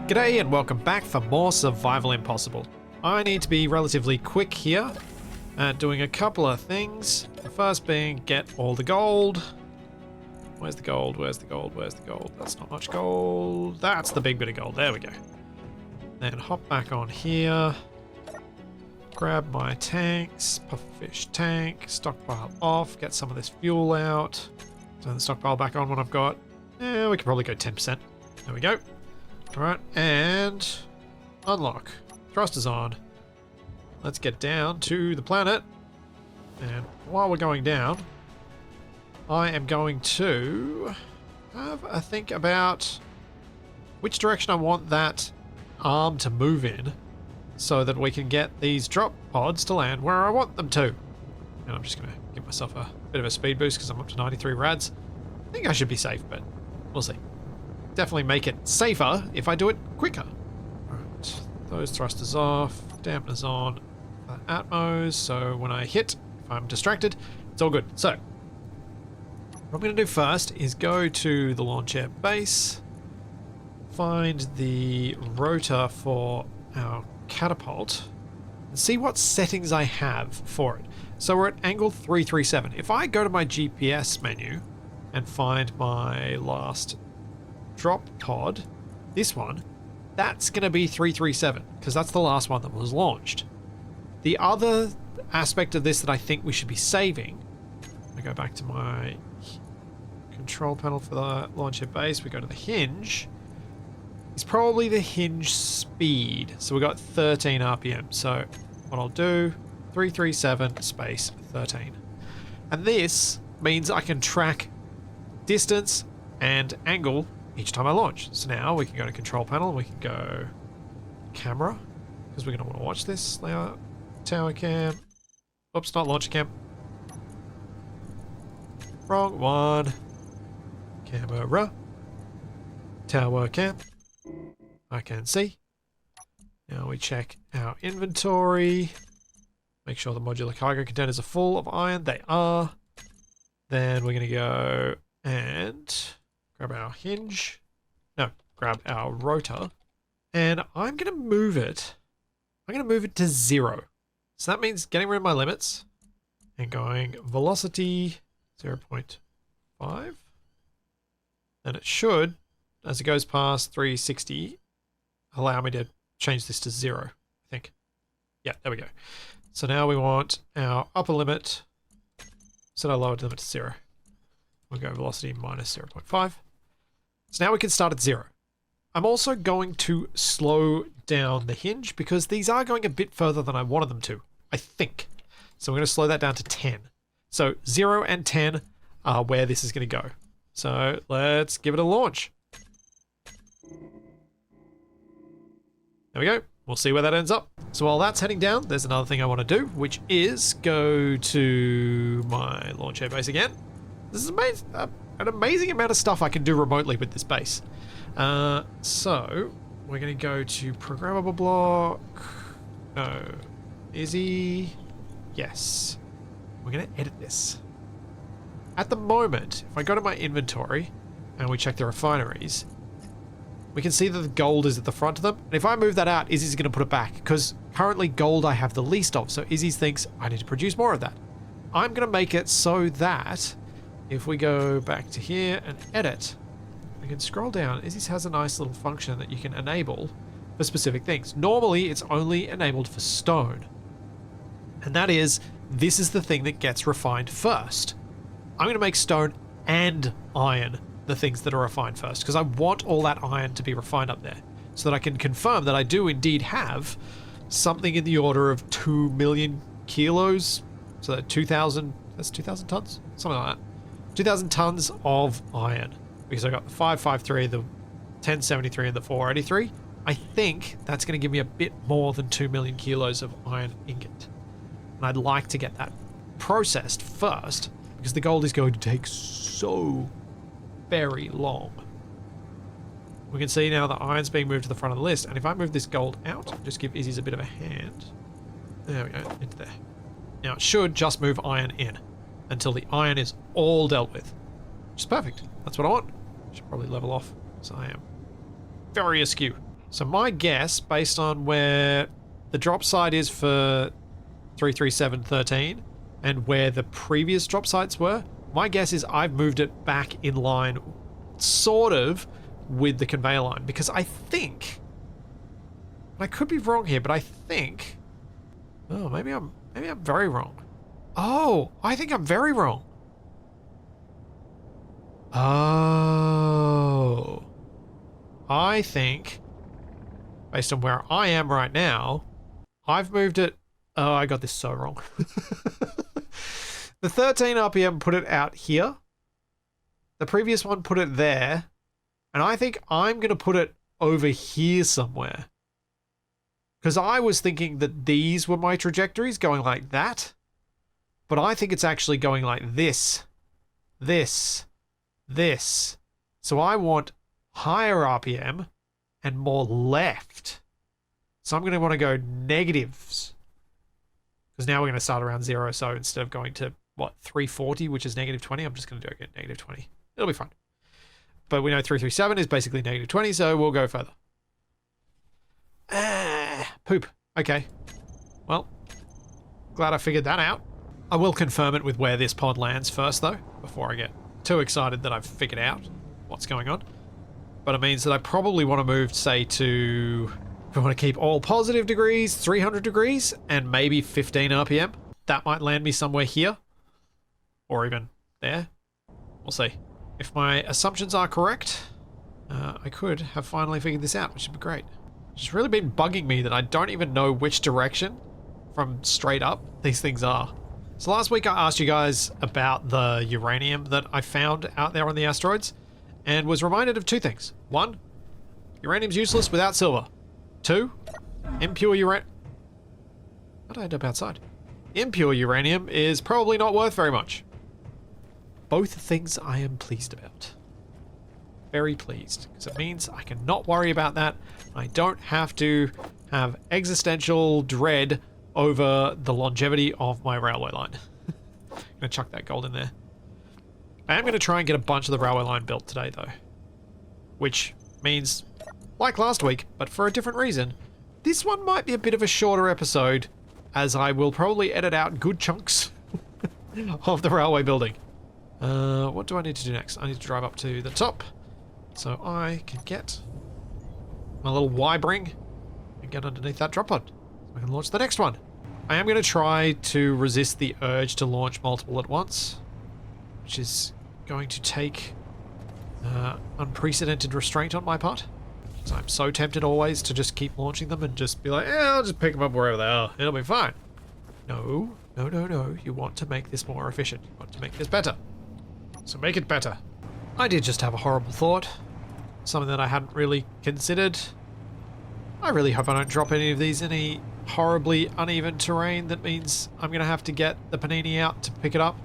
G'day and welcome back for more Survival Impossible. I need to be relatively quick here at doing a couple of things. The first being get all the gold. Where's the gold? Where's the gold? Where's the gold? That's not much gold. That's the big bit of gold. There we go. Then hop back on here. Grab my tanks. Pufferfish tank. Stockpile off. Get some of this fuel out. Turn the stockpile back on when I've got... we could probably go 10%. There we go. Alright, and unlock. Thrusters on. Let's get down to the planet. And while we're going down, I am going to have a think about which direction I want that arm to move in so that we can get these drop pods to land where I want them to. And I'm just going to give myself a bit of a speed boost because I'm up to 93 rads. I think I should be safe, but we'll see. Definitely make it safer if I do it quicker. Alright, those thrusters off, dampeners on, Atmos, so when I hit, if I'm distracted, it's all good. So, what I'm going to do first is go to the launch air base, find the rotor for our catapult, and see what settings I have for it. So we're at angle 337. If I go to my GPS menu and find my last drop pod, this one, that's going to be 337 because that's the last one that was launched. The other aspect of this that I think we should be saving, I go back to my control panel for the launcher base, we go to the hinge, is probably the hinge speed. So we got 13 RPM. So what I'll do, 337 space 13. And this means I can track distance and angle each time I launch. So now we can go to control panel, we can go camera, because we're going to want to watch this. Layout, tower cam. Oops, not launcher cam. Wrong one. Camera. Tower cam. I can see. Now we check our inventory. Make sure the modular cargo containers are full of iron. They are. Then we're going to go and grab our hinge. No, grab our rotor. And I'm going to move it. I'm going to move it to 0. So that means getting rid of my limits and going velocity 0.5. And it should, as it goes past 360, allow me to change this to 0, I think. Yeah, there we go. So now we want our upper limit. Set our lower limit to 0. We'll go velocity minus 0.5. So now we can start at 0. I'm also going to slow down the hinge because these are going a bit further than I wanted them to, I think. So we're going to slow that down to 10. So 0 and 10 are where this is going to go. So let's give it a launch. There we go. We'll see where that ends up. So while that's heading down, there's another thing I want to do, which is go to my launch air base again. This is amazing, an amazing amount of stuff I can do remotely with this base. So we're going to go to programmable block. No. Izzy. Yes. We're going to edit this. At the moment, if I go to my inventory and we check the refineries, we can see that the gold is at the front of them. And if I move that out, Izzy's going to put it back because currently gold I have the least of. So Izzy thinks I need to produce more of that. I'm going to make it so that if we go back to here and edit, we can scroll down. Izzy's has a nice little function that you can enable for specific things. Normally, it's only enabled for stone. And that is, this is the thing that gets refined first. I'm going to make stone and iron the things that are refined first because I want all that iron to be refined up there so that I can confirm that I do indeed have something in the order of 2 million kilos. So that 2,000, that's 2,000 tons? Something like that. 2,000 tons of iron because I got the 553, the 1073 and the 483. I think that's going to give me a bit more than 2 million kilos of iron ingot. And I'd like to get that processed first because the gold is going to take so very long. We can see now the iron's being moved to the front of the list. And if I move this gold out, just give Izzy's a bit of a hand. There we go, into there. Now it should just move iron in until the iron is all dealt with. Which is perfect. That's what I want. Should probably level off, so I am very askew. So my guess, based on where the drop site is for 33713 and where the previous drop sites were, my guess is I've moved it back in line sort of with the conveyor line, because I think, I could be wrong here, but I think, oh, maybe I'm very wrong. Oh, I think I'm very wrong. Oh, I think, based on where I am right now, I've moved it. Oh, I got this so wrong. The 13 RPM put it out here. The previous one put it there. And I think I'm going to put it over here somewhere. Because I was thinking that these were my trajectories going like that. But I think it's actually going like this. This. This. So I want higher RPM and more left. So I'm going to want to go negatives. Because now we're going to start around 0. So instead of going to, what, 340, which is negative 20, I'm just going to do it at negative 20. It'll be fine. But we know 337 is basically negative 20, so we'll go further. Poop. Okay. Well, glad I figured that out. I will confirm it with where this pod lands first, though, before I get too excited that I've figured out what's going on. But it means that I probably want to move, say, to... if I want to keep all positive degrees, 300 degrees, and maybe 15 RPM. That might land me somewhere here. Or even there. We'll see. If my assumptions are correct, I could have finally figured this out, which would be great. It's really been bugging me that I don't even know which direction from straight up these things are. So last week I asked you guys about the uranium that I found out there on the asteroids, and was reminded of two things. One, uranium's useless without silver. Two, impure uranium... How did I end up outside? Impure uranium is probably not worth very much. Both things I am pleased about. Very pleased, because it means I can not worry about that. I don't have to have existential dread over the longevity of my railway line. I'm going to chuck that gold in there. I am going to try and get a bunch of the railway line built today, though. Which means, like last week, but for a different reason, this one might be a bit of a shorter episode, as I will probably edit out good chunks of the railway building. What do I need to do next? I need to drive up to the top so I can get my little Y-bring and get underneath that drop pod so I can launch the next one. I am going to try to resist the urge to launch multiple at once, which is going to take unprecedented restraint on my part. So I'm so tempted always to just keep launching them and just be like, I'll just pick them up wherever they are. It'll be fine. No, no, no, no. You want to make this more efficient. You want to make this better. So make it better. I did just have a horrible thought. Something that I hadn't really considered. I really hope I don't drop any of these in any horribly uneven terrain that means I'm going to have to get the Panini out to pick it up.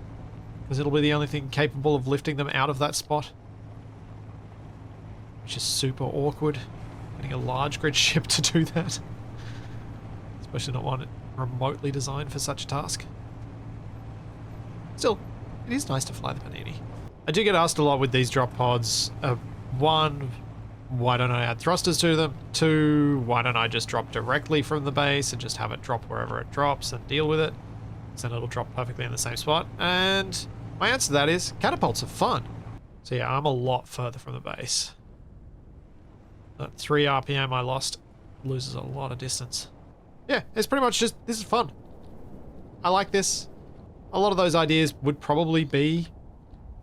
Because it'll be the only thing capable of lifting them out of that spot. Which is super awkward. Getting a large grid ship to do that. Especially not one remotely designed for such a task. Still, it is nice to fly the Panini. I do get asked a lot with these drop pods. One, why don't I add thrusters to them? Two, why don't I just drop directly from the base and just have it drop wherever it drops and deal with it? So then it'll drop perfectly in the same spot. And my answer to that is catapults are fun. So yeah, I'm a lot further from the base. That 3 RPM I lost loses a lot of distance. Yeah, it's pretty much just, this is fun. I like this. A lot of those ideas would probably be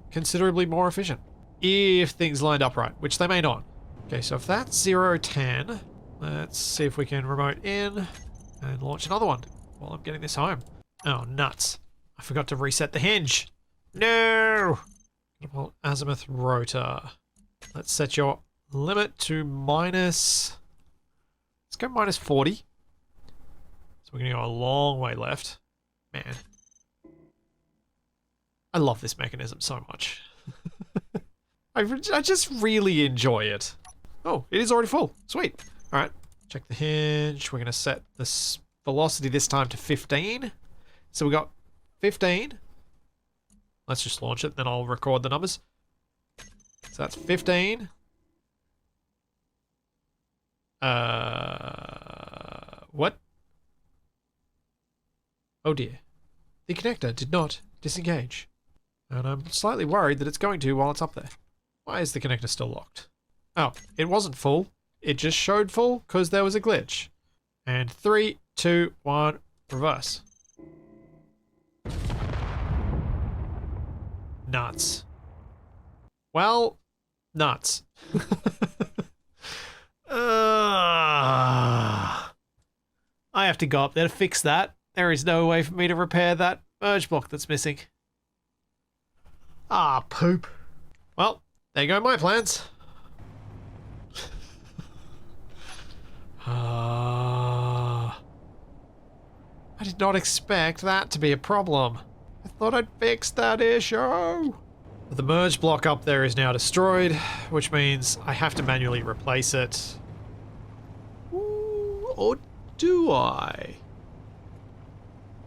considerably more efficient if things lined up right, which they may not. Okay, so if that's 010, let's see if we can remote in and launch another one while I'm getting this home. Oh, nuts. I forgot to reset the hinge. No! Catapult azimuth rotor. Let's set your limit to minus... Let's go minus 40. So we're going to go a long way left. Man. I love this mechanism so much. I just really enjoy it. Oh, it is already full. Sweet. Alright, check the hinge. We're going to set this velocity this time to 15. So we got 15. Let's just launch it, then I'll record the numbers. So that's 15. What? Oh dear. The connector did not disengage. And I'm slightly worried that it's going to while it's up there. Why is the connector still locked? Oh, it wasn't full. It just showed full because there was a glitch. And 3, 2, 1, reverse. Nuts. Well, nuts. I have to go up there to fix that. There is no way for me to repair that merge block that's missing. Ah, poop. Well, there go my plans. I did not expect that to be a problem. I thought I'd fixed that issue. The merge block up there is now destroyed, which means I have to manually replace it. Ooh, or do I?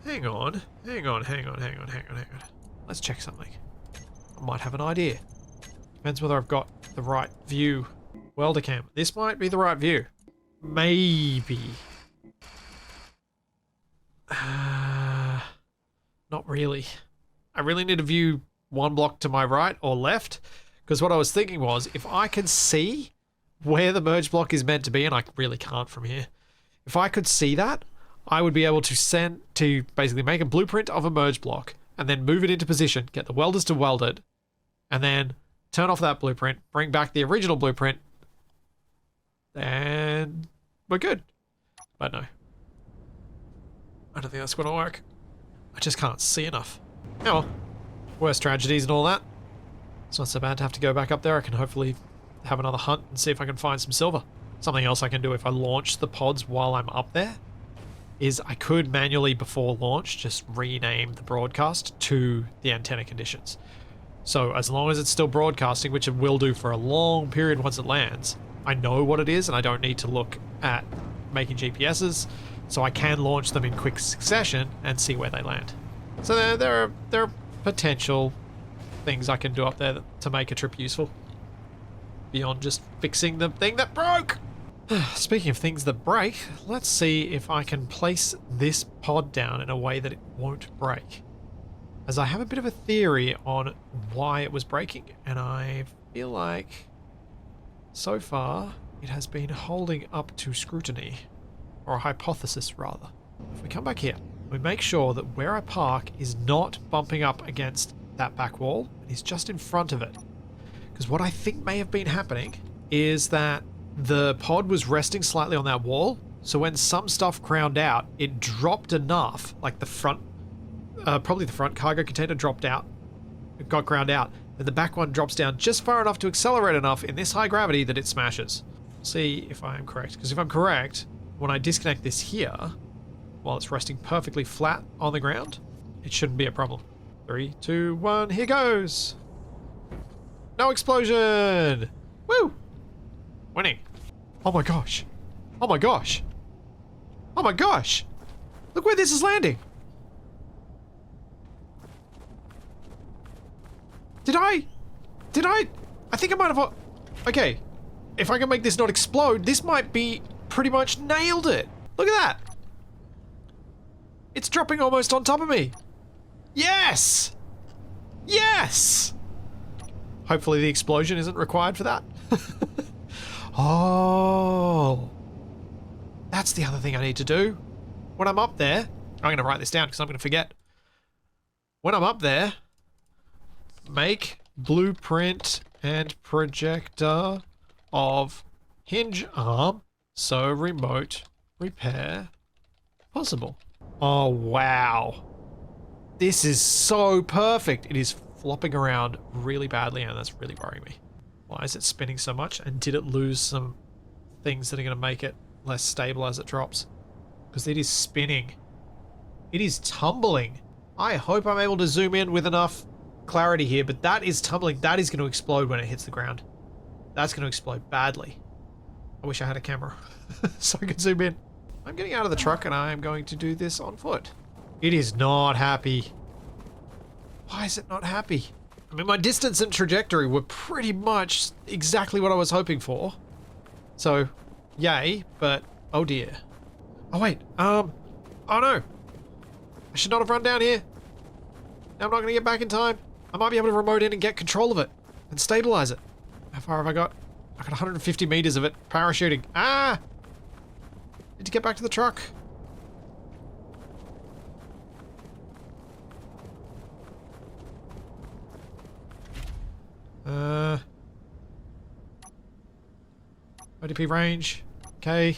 Hang on. Let's check something. I might have an idea. Depends whether I've got the right view. Welder cam. This might be the right view. Maybe. Not really. I really need to view one block to my right or left, because what I was thinking was if I can see where the merge block is meant to be, and I really can't from here, if I could see that, I would be able to basically make a blueprint of a merge block and then move it into position, get the welders to weld it, and then turn off that blueprint, bring back the original blueprint, and we're good. But no. I don't think that's going to work. I just can't see enough. Oh well. Worst tragedies and all that. It's not so bad to have to go back up there. I can hopefully have another hunt and see if I can find some silver. Something else I can do if I launch the pods while I'm up there is I could manually, before launch, just rename the broadcast to the antenna conditions. So as long as it's still broadcasting, which it will do for a long period once it lands, I know what it is and I don't need to look at making GPSs, so I can launch them in quick succession and see where they land. So there are potential things I can do up there to make a trip useful, beyond just fixing the thing that broke. Speaking of things that break, let's see if I can place this pod down in a way that it won't break, as I have a bit of a theory on why it was breaking, and I feel like so far it has been holding up to scrutiny, or a hypothesis rather. If we come back here, we make sure that where I park is not bumping up against that back wall, and is just in front of it. Because what I think may have been happening is that the pod was resting slightly on that wall, so when some stuff ground out, it dropped enough, like the front, probably the front cargo container dropped out, it got ground out, and the back one drops down just far enough to accelerate enough in this high gravity that it smashes. See if I am correct, because if I'm correct, when I disconnect this here, while it's resting perfectly flat on the ground, it shouldn't be a problem. 3, 2, 1, here goes! No explosion! Woo! Winning. Oh my gosh. Oh my gosh. Oh my gosh! Look where this is landing! I think I might have... Okay. If I can make this not explode, this might be pretty much nailed it. Look at that. It's dropping almost on top of me. Yes! Yes! Hopefully the explosion isn't required for that. Oh. That's the other thing I need to do. When I'm up there, I'm going to write this down because I'm going to forget. When I'm up there, make blueprint and projector of hinge arm so remote repair possible. Oh, wow. This is so perfect. It is flopping around really badly, and that's really worrying me. Why is it spinning so much? And did it lose some things that are going to make it less stable as it drops? Because it is spinning. It is tumbling. I hope I'm able to zoom in with enough clarity here, but that is tumbling. That is going to explode when it hits the ground. That's going to explode badly. I wish I had a camera so I could zoom in. I'm getting out of the truck and I am going to do this on foot. It is not happy. Why is it not happy? I mean, my distance and trajectory were pretty much exactly what I was hoping for. So, Yay, but oh dear. Oh wait, oh no. I should not have run down here. Now I'm not gonna get back in time. I might be able to remote in and get control of it and stabilize it. How far have I got? I got 150 meters of it parachuting. Ah! Need to get back to the truck. ODP range. Okay.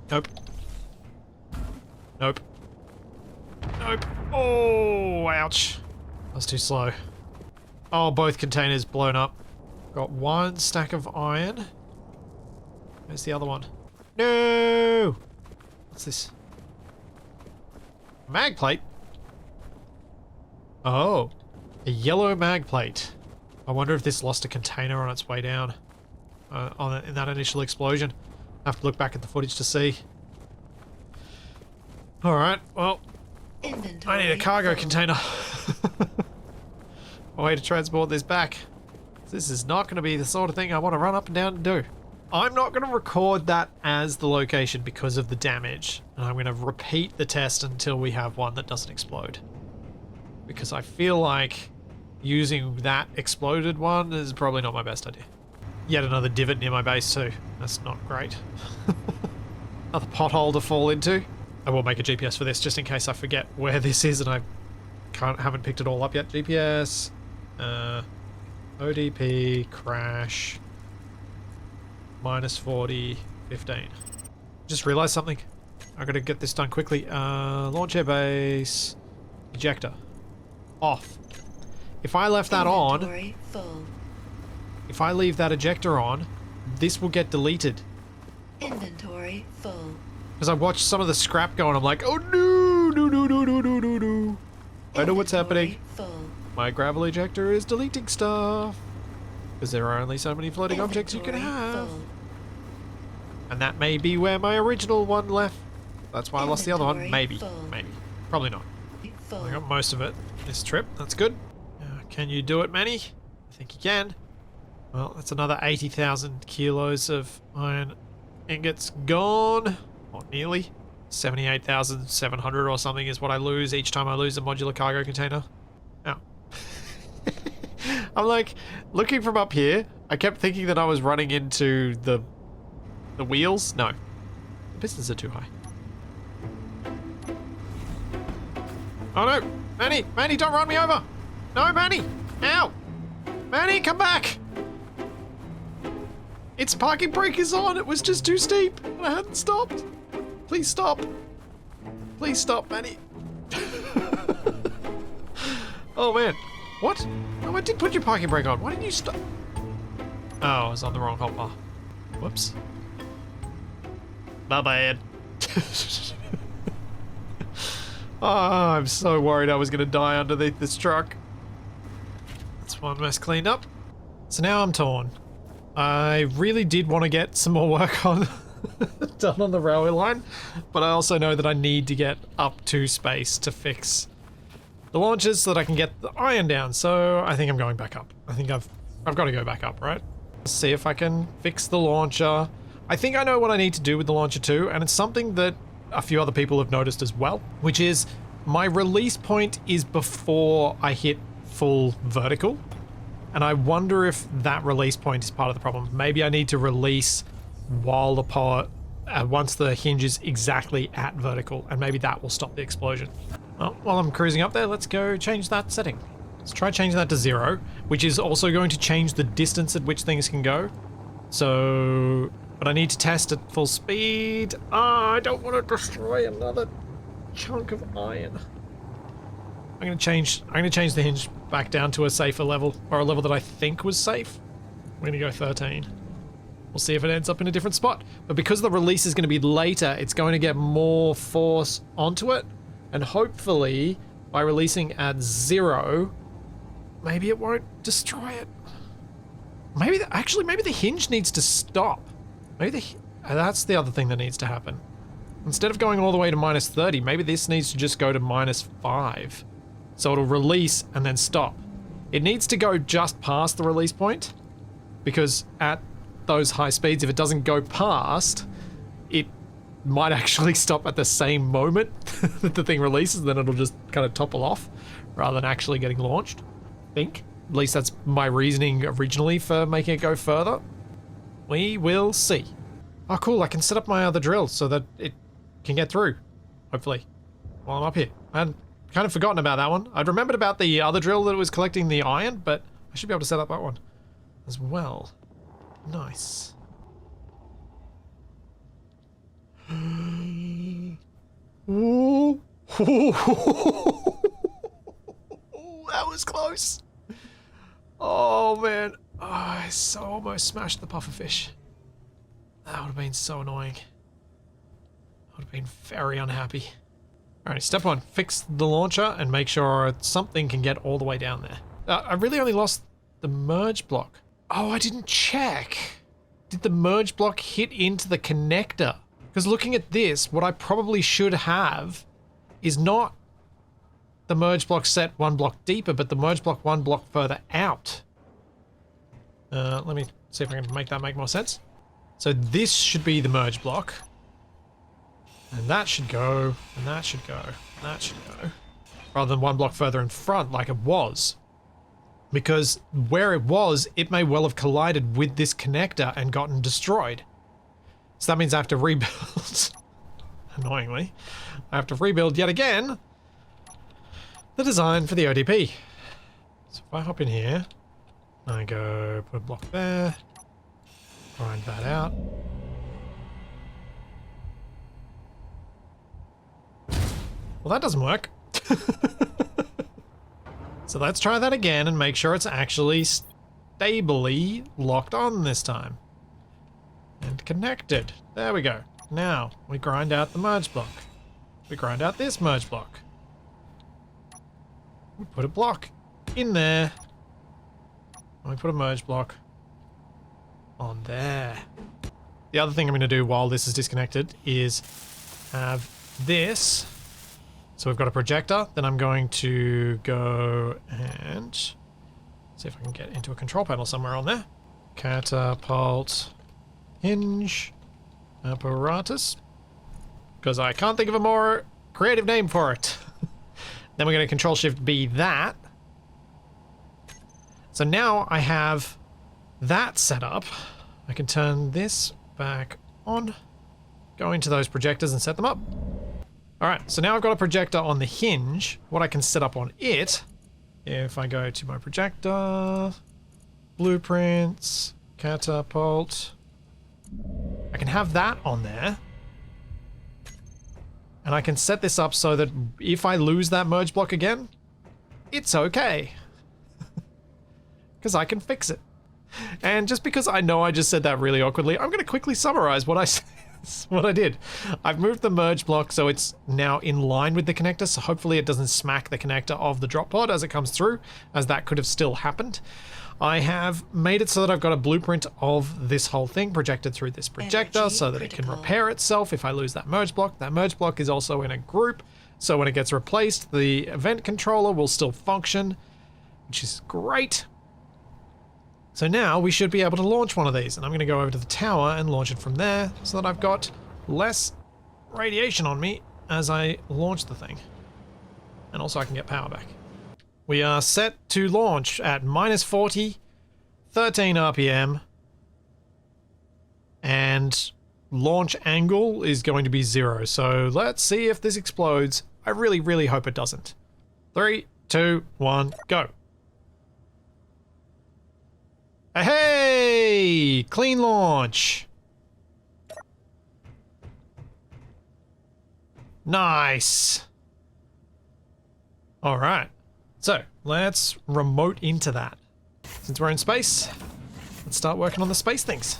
Nope. Nope. Nope. Oh, ouch. That was too slow. Oh, both containers blown up. Got one stack of iron. Where's the other one? No! What's this? Mag plate? Oh. A yellow mag plate. I wonder if this lost a container on its way down. In that initial explosion. I have to look back at the footage to see. Alright, well. Inventory. I need a cargo container. A way to transport this back. This is not going to be the sort of thing I want to run up and down and do. I'm not going to record that as the location because of the damage. And I'm going to repeat the test until we have one that doesn't explode. Because I feel like using that exploded one is probably not my best idea. Yet another divot near my base too. That's not great. Another pothole to fall into. I will make a GPS for this just in case I forget where this is and I haven't picked it all up yet. GPS, ODP, crash, -40, 15. Just realized something. I gotta get this done quickly. Launch airbase, ejector, off. If I left that on, full. If I leave that ejector on, this will get deleted. Inventory full. Because I watched some of the scrap go and I'm like, oh no, no, no, no, no, no, no, no. I know what's happening. Full. My gravel ejector is deleting stuff. Because there are only so many floating objects you can have. Full. And that may be where my original one left. That's why I lost the other one. Maybe. Full. Maybe. Probably not. Full. I got most of it this trip. That's good. Can you do it, Manny? I think you can. Well, that's another 80,000 kilos of iron ingots gone. Or nearly. 78,700 or something is what I lose each time I lose a modular cargo container. Ow. I'm like, looking from up here, I kept thinking that I was running into the wheels. No. The pistons are too high. Oh no! Manny! Manny, don't run me over! No, Manny! Ow! Manny, come back! Its parking brake is on! It was just too steep! And I hadn't stopped! Please stop! Please stop, Manny! Oh man. What? No, I did put your parking brake on. Why didn't you stop? Oh, I was on the wrong hotbar. Whoops. My bad. Oh, I'm so worried I was going to die underneath this truck. That's one mess cleaned up. So now I'm torn. I really did want to get some more work on done on the railway line, but I also know that I need to get up to space to fix the launches so that I can get the iron down. So I think I'm going back up. I think I've got to go back up, right? See if I can fix the launcher. I think I know what I need to do with the launcher too, and it's something that a few other people have noticed as well, which is my release point is before I hit full vertical. And I wonder if that release point is part of the problem. Maybe I need to release while the power, once the hinge is exactly at vertical, and maybe that will stop the explosion. Well, while I'm cruising up there, let's go change that setting. Let's try changing that to 0, which is also going to change the distance at which things can go. So, but I need to test at full speed. I don't want to destroy another chunk of iron. I'm gonna change the hinge back down to a safer level, or a level that I think was safe. We're gonna go 13. We'll see if it ends up in a different spot. But because the release is going to be later, it's going to get more force onto it. And hopefully, by releasing at 0, maybe it won't destroy it. Maybe the hinge needs to stop. Maybe that's the other thing that needs to happen. Instead of going all the way to -30, maybe this needs to just go to -5. So it'll release and then stop. It needs to go just past the release point, because at those high speeds, if it doesn't go past, it might actually stop at the same moment that the thing releases, then it'll just kind of topple off rather than actually getting launched. I think. At least that's my reasoning originally for making it go further. We will see. Oh cool, I can set up my other drill so that it can get through, hopefully, while I'm up here. I had kind of forgotten about that one. I'd remembered about the other drill that was collecting the iron, but I should be able to set up that one as well. Nice. Ooh. That was close. Oh man. Oh, I so almost smashed the pufferfish. That would have been so annoying. I would have been very unhappy. Alright, step one, fix the launcher and make sure something can get all the way down there. I really only lost the merge block. Oh, I didn't check. Did the merge block hit into the connector? Because looking at this, what I probably should have is not the merge block set one block deeper, but the merge block one block further out. Let me see if I can make that make more sense. So this should be the merge block. And that should go, and that should go, and that should go. Rather than one block further in front like it was. Because where it was, it may well have collided with this connector and gotten destroyed. So that means I have to rebuild. Annoyingly. I have to rebuild yet again the design for the ODP. So if I hop in here, I go put a block there, grind that out. Well, that doesn't work. So let's try that again and make sure it's actually stably locked on this time. And connected. There we go. Now, we grind out the merge block. We grind out this merge block. We put a block in there. And we put a merge block on there. The other thing I'm going to do while this is disconnected is have this. So we've got a projector. Then I'm going to go and see if I can get into a control panel somewhere on there. Catapult, hinge, apparatus. Because I can't think of a more creative name for it. Then we're going to Control Shift B that. So now I have that set up. I can turn this back on, go into those projectors and set them up. Alright, so now I've got a projector on the hinge. What I can set up on it, if I go to my projector, blueprints, catapult, I can have that on there. And I can set this up so that if I lose that merge block again, it's okay. Because I can fix it. And just because I know I just said that really awkwardly, I'm going to quickly summarize what I did. I've moved the merge block so it's now in line with the connector, so hopefully it doesn't smack the connector of the drop pod as it comes through, as that could have still happened. I have made it so that I've got a blueprint of this whole thing projected through this projector Energy so that it critical. can repair itself if I lose that merge block. That merge block is also in a group, so when it gets replaced, the event controller will still function, which is great. So now we should be able to launch one of these, and I'm going to go over to the tower and launch it from there so that I've got less radiation on me as I launch the thing. And also I can get power back. We are set to launch at -40, 13 RPM, and launch angle is going to be 0. So let's see if this explodes. I really, really hope it doesn't. 3, 2, 1, go. Hey! Clean launch! Nice! Alright, so let's remote into that. Since we're in space, let's start working on the space things.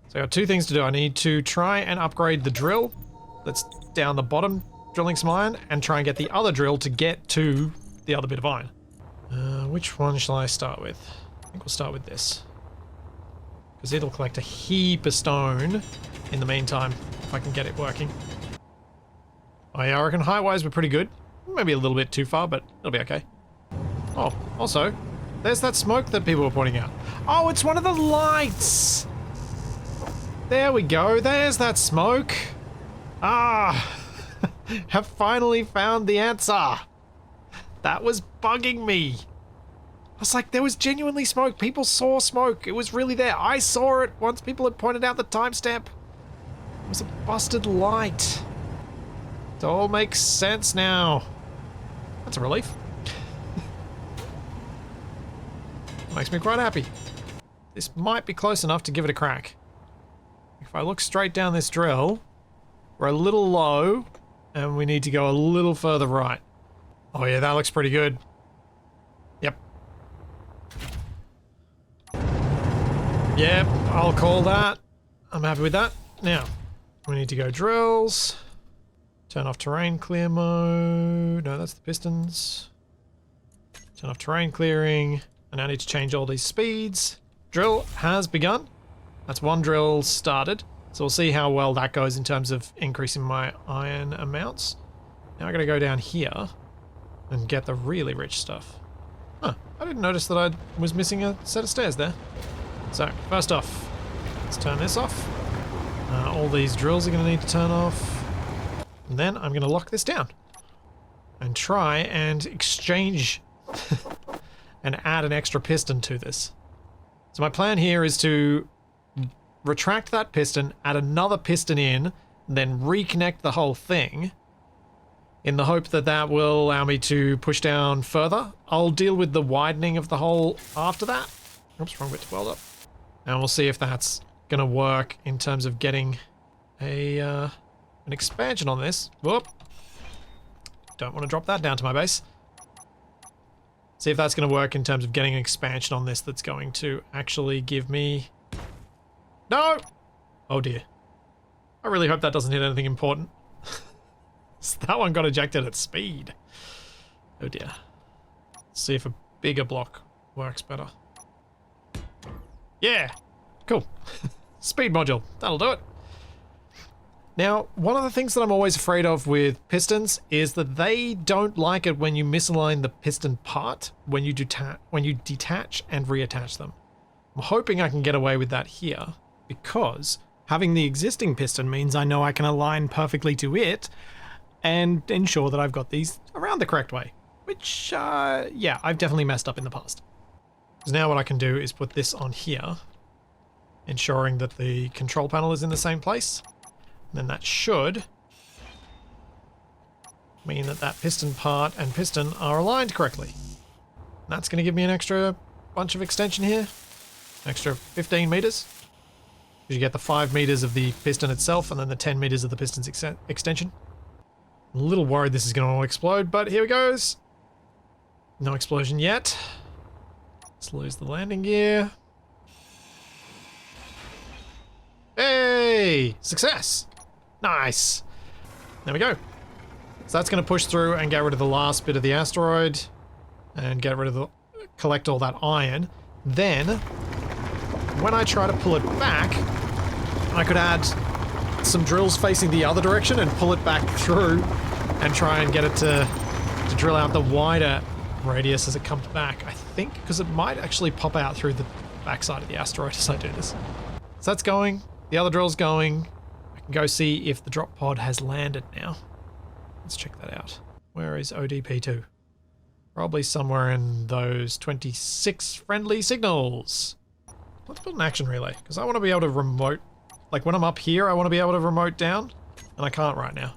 So I got two things to do. I need to try and upgrade the drill that's down the bottom drilling some iron, and try and get the other drill to get to the other bit of iron. Which one shall I start with? I think we'll start with this. Because it'll collect a heap of stone in the meantime, if I can get it working. I reckon height-wise we're pretty good. Maybe a little bit too far, but it'll be okay. Oh, also, There's that smoke that people were pointing out. Oh, it's one of the lights! There we go, there's that smoke. Ah, have finally found the answer. That was bugging me. I was like, there was genuinely smoke. People saw smoke. It was really there. I saw it once people had pointed out the timestamp. It was a busted light. It all makes sense now. That's a relief. Makes me quite happy. This might be close enough to give it a crack. If I look straight down this drill, we're a little low, and we need to go a little further right. Oh yeah, that looks pretty good. Yep. Yep, I'll call that. I'm happy with that. Now, we need to go drills. Turn off terrain clear mode. No, that's the pistons. Turn off terrain clearing. I now need to change all these speeds. Drill has begun. That's one drill started. So we'll see how well that goes in terms of increasing my iron amounts. Now I gotta go down here and get the really rich stuff. Huh, I didn't notice that I was missing a set of stairs there. So, first off, let's turn this off. All these drills are gonna need to turn off. And then I'm gonna lock this down and try and exchange and add an extra piston to this. So my plan here is to retract that piston, add another piston in, then reconnect the whole thing in the hope that that will allow me to push down further. I'll deal with the widening of the hole after that. Oops, wrong bit to weld up. And we'll see if that's gonna work in terms of getting an expansion on this. Whoop. Don't want to drop that down to my base. See if that's going to work in terms of getting an expansion on this that's going to actually give me... No! Oh dear. I really hope that doesn't hit anything important. That one got ejected at speed. Oh dear. Let's see if a bigger block works better. Yeah! Cool. Speed module. That'll do it. Now, one of the things that I'm always afraid of with pistons is that they don't like it when you misalign the piston part when you detach and reattach them. I'm hoping I can get away with that here because having the existing piston means I know I can align perfectly to it and ensure that I've got these around the correct way, which, yeah, I've definitely messed up in the past. Because now what I can do is put this on here, ensuring that the control panel is in the same place. Then that should mean that that piston part and piston are aligned correctly. And that's going to give me an extra bunch of extension here. An extra 15 meters. You get the 5 meters of the piston itself and then the 10 meters of the piston's extension. I'm a little worried this is going to explode, but here it goes. No explosion yet. Let's lose the landing gear. Hey! Success! Nice. There we go. So that's going to push through and get rid of the last bit of the asteroid and get rid of the... collect all that iron. Then, when I try to pull it back, I could add some drills facing the other direction and pull it back through and try and get it to drill out the wider radius as it comes back. I think, because it might actually pop out through the backside of the asteroid as I do this. So that's going. The other drill's going. Go see if the drop pod has landed now. Let's check that out. Where is ODP2? Probably somewhere in those 26 friendly signals. Let's build an action relay, because I want to be able to remote... Like, when I'm up here, I want to be able to remote down, and I can't right now.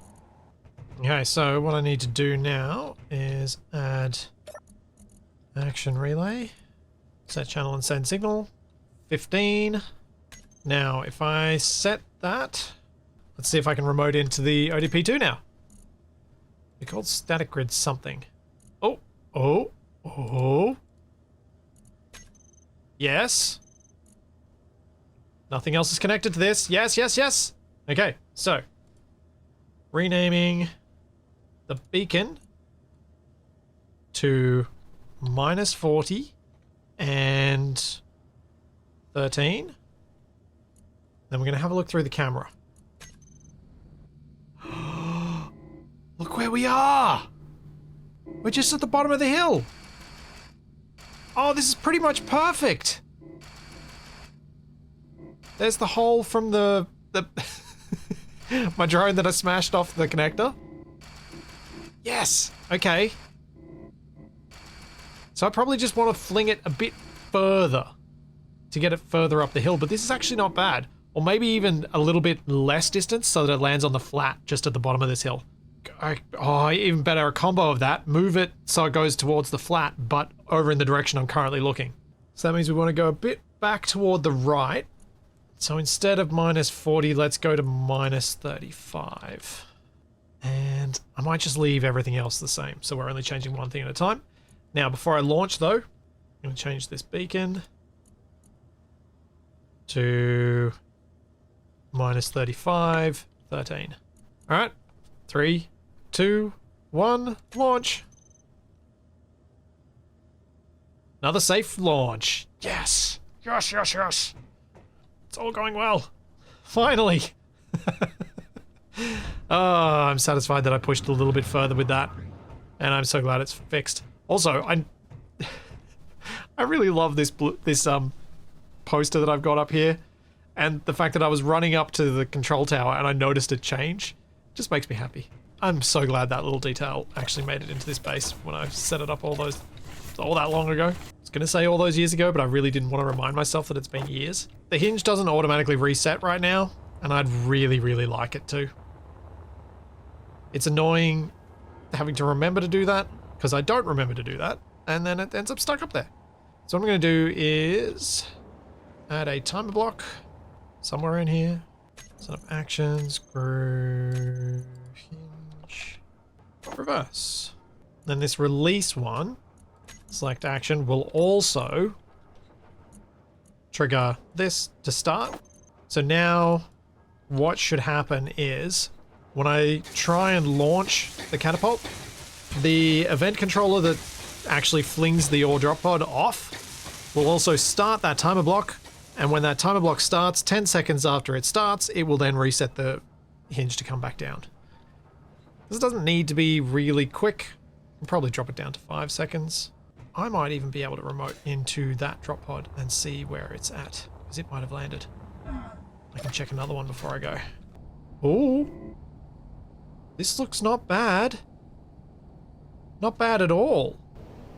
Okay, so what I need to do now is add action relay. Set channel and send signal. 15. Now, if I set that... Let's see if I can remote into the ODP2 now. They're called static grid something. Oh, oh, oh. Yes. Nothing else is connected to this. Yes, yes, yes. Okay, so. Renaming the beacon to -40 and 13. Then we're going to have a look through the camera. Look where we are! We're just at the bottom of the hill! Oh, this is pretty much perfect. There's the hole from the my drone that I smashed off the connector. Yes. Okay. So I probably just want to fling it a bit further to get it further up the hill, but this is actually not bad. Or maybe even a little bit less distance so that it lands on the flat just at the bottom of this hill. Oh, even better, a combo of that. Move it so it goes towards the flat, but over in the direction I'm currently looking. So that means we want to go a bit back toward the right. So instead of -40, let's go to -35. And I might just leave everything else the same. So we're only changing one thing at a time. Now, before I launch though, I'm going to change this beacon to -35, 13. All right, 3, 2, 1, launch. Another safe launch. Yes. Yes, yes, yes. It's all going well. Finally. Oh, I'm satisfied that I pushed a little bit further with that. And I'm so glad it's fixed. Also, I really love this poster that I've got up here. And the fact that I was running up to the control tower and I noticed it change just makes me happy. I'm so glad that little detail actually made it into this base when I set it up all that long ago. I was gonna say all those years ago, but I really didn't want to remind myself that it's been years. The hinge doesn't automatically reset right now, and I'd really, really like it to. It's annoying having to remember to do that, because I don't remember to do that, and then it ends up stuck up there. So what I'm gonna do is add a timer block somewhere in here. Set up actions, groove, hinge, reverse. Then this release one, select action, will also trigger this to start. So now what should happen is when I try and launch the catapult, the event controller that actually flings the ore drop pod off will also start that timer block. And when that timer block starts, 10 seconds after it starts, it will then reset the hinge to come back down. This doesn't need to be really quick. I'll probably drop it down to 5 seconds. I might even be able to remote into that drop pod and see where it's at, because it might have landed. I can check another one before I go. Ooh. This looks not bad. Not bad at all.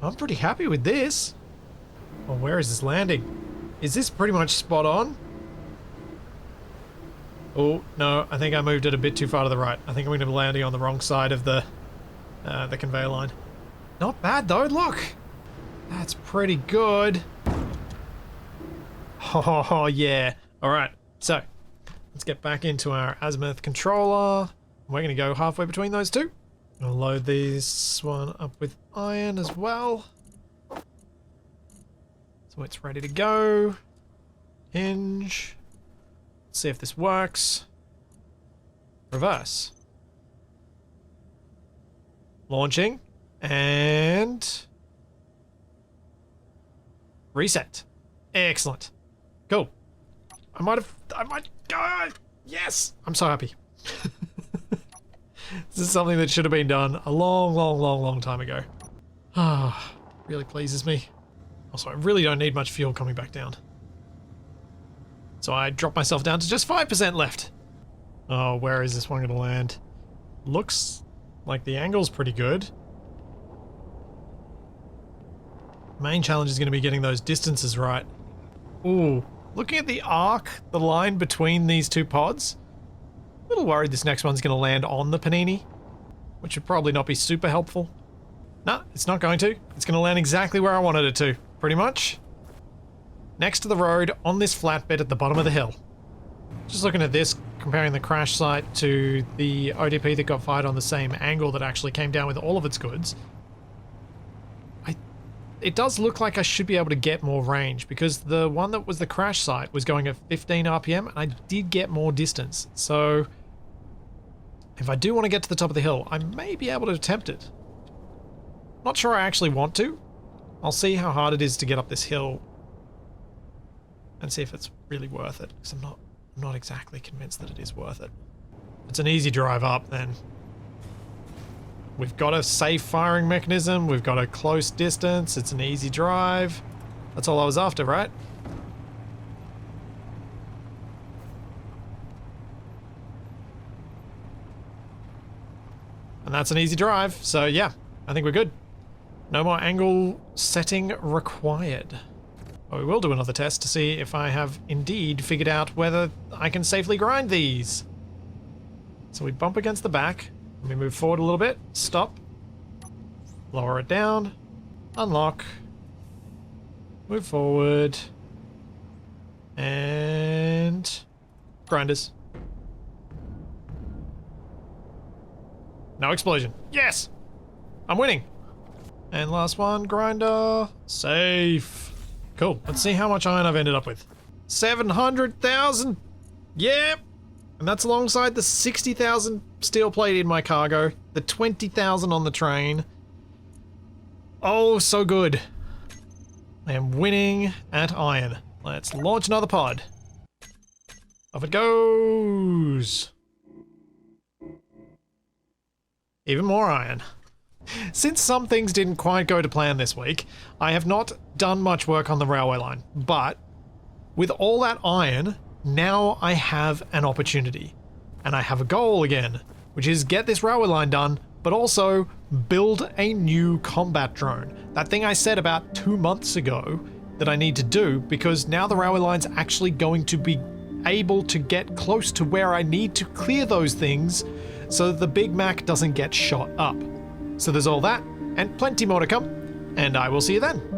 I'm pretty happy with this. Oh, where is this landing? Is this pretty much spot on? Oh, no, I think I moved it a bit too far to the right. I think I'm going to be landing on the wrong side of the conveyor line. Not bad though, look! That's pretty good. Oh, yeah. Alright, so let's get back into our azimuth controller. We're going to go halfway between those two. I'll load this one up with iron as well. So it's ready to go. Hinge. Let's see if this works. Reverse. Launching. And reset. Excellent. Cool. I might, yes! I'm so happy. This is something that should have been done a long time ago. Ah, really pleases me. Also, I really don't need much fuel coming back down. So I dropped myself down to just 5% left. Oh, where is this one going to land? Looks like the angle's pretty good. Main challenge is going to be getting those distances right. Ooh, looking at the arc, the line between these two pods, a little worried this next one's going to land on the panini, which would probably not be super helpful. No, it's not going to. It's going to land exactly where I wanted it to, pretty much. Next to the road, on this flat bit at the bottom of the hill. Just looking at this, comparing the crash site to the ODP that got fired on the same angle that actually came down with all of its goods. It does look like I should be able to get more range, because the one that was the crash site was going at 15 RPM, and I did get more distance. So if I do want to get to the top of the hill, I may be able to attempt it. Not sure I actually want to. I'll see how hard it is to get up this hill and see if it's really worth it, because I'm not exactly convinced that it is worth it. If it's an easy drive up, then We've got a safe firing mechanism. We've got a close distance. It's an easy drive. That's all I was after, right? And that's an easy drive. So yeah, I think we're good. No more angle setting required. But we will do another test to see if I have indeed figured out whether I can safely grind these. So we bump against the back. Let me move forward a little bit. Stop. Lower it down. Unlock. Move forward. And... grinders. No explosion. Yes! I'm winning! And last one, grinder. Safe. Cool. Let's see how much iron I've ended up with. 700,000! Yep! And that's alongside the 60,000 steel plate in my cargo, the 20,000 on the train. Oh, so good. I am winning at iron. Let's launch another pod. Off it goes. Even more iron. Since some things didn't quite go to plan this week, I have not done much work on the railway line, but with all that iron, now I have an opportunity. And I have a goal again, which is get this railway line done, but also build a new combat drone. That thing I said about 2 months ago that I need to do, because now the railway line's actually going to be able to get close to where I need to clear those things so that the Big Mac doesn't get shot up. So there's all that, and plenty more to come, and I will see you then.